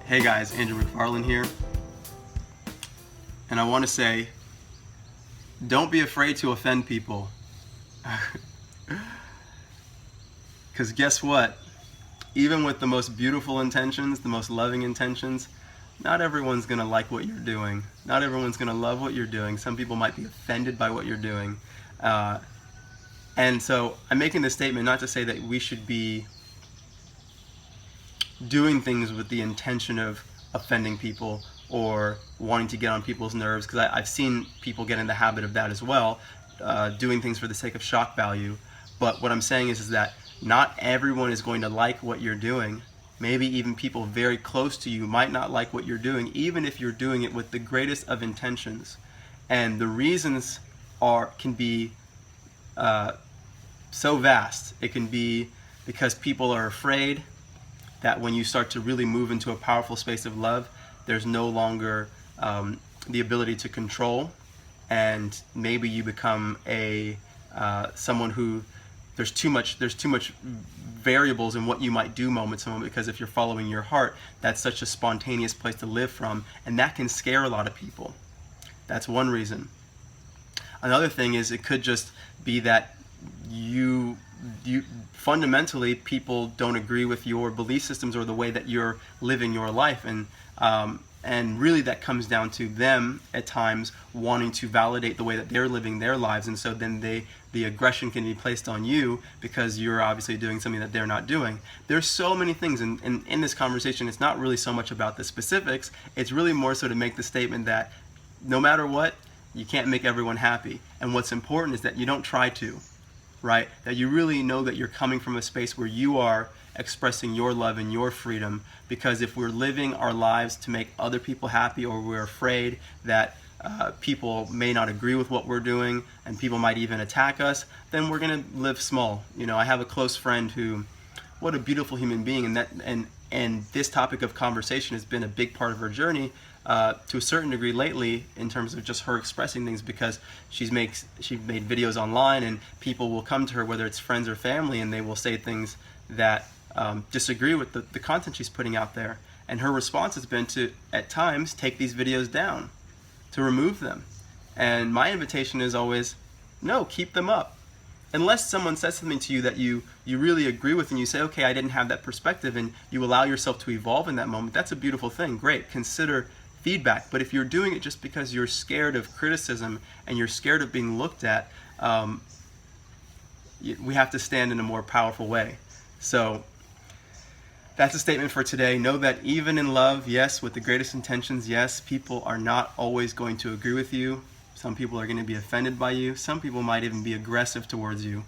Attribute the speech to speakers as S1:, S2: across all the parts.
S1: Hey guys, Andrew McFarlane here, and I want to say, don't be afraid to offend people, because guess what? Even with the most beautiful intentions, the most loving intentions, not everyone's going to like what you're doing. Not everyone's going to love what you're doing. Some people might be offended by what you're doing. And so I'm making this statement not to say that we should be doing things with the intention of offending people or wanting to get on people's nerves, because I've seen people get in the habit of that as well, doing things for the sake of shock value. But what I'm saying is that not everyone is going to like what you're doing. Maybe even people very close to you might not like what you're doing, even if you're doing it with the greatest of intentions. And the reasons can be so vast. It can be because people are afraid that when you start to really move into a powerful space of love, there's no longer the ability to control, and maybe you become someone who there's too much variables in what you might do moment to moment, because if you're following your heart, that's such a spontaneous place to live from, and that can scare a lot of people. That's one reason. Another thing is it could just be that you fundamentally people don't agree with your belief systems or the way that you're living your life, and really that comes down to them at times wanting to validate the way that they're living their lives, and so then the aggression can be placed on you because you're obviously doing something that they're not doing. There's so many things, and in this conversation it's not really so much about the specifics, it's really more so to make the statement that no matter what, you can't make everyone happy, and what's important is that you don't try to. Right? That you really know that you're coming from a space where you are expressing your love and your freedom, because if we're living our lives to make other people happy, or we're afraid that people may not agree with what we're doing and people might even attack us, then we're going to live small. You know, I have a close friend who, what a beautiful human being, and this topic of conversation has been a big part of her journey to a certain degree lately, in terms of just her expressing things, because she made videos online, and people will come to her, whether it's friends or family, and they will say things that disagree with the content she's putting out there. And her response has been to, at times, take these videos down, to remove them. And my invitation is always, no, keep them up. Unless someone says something to you that you really agree with, and you say, okay, I didn't have that perspective, and you allow yourself to evolve in that moment, that's a beautiful thing. Great, consider feedback. But if you're doing it just because you're scared of criticism and you're scared of being looked at, we have to stand in a more powerful way. So that's a statement for today. Know that even in love, yes, with the greatest intentions, yes, people are not always going to agree with you. Some people are going to be offended by you. Some people might even be aggressive towards you.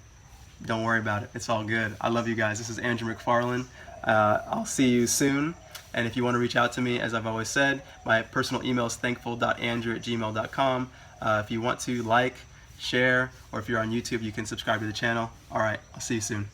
S1: Don't worry about it. It's all good. I love you guys. This is Andrew McFarlane. I'll see you soon. And if you want to reach out to me, as I've always said, my personal email is thankful.andrew@gmail.com. If you want to like, share, or if you're on YouTube, you can subscribe to the channel. All right, I'll see you soon.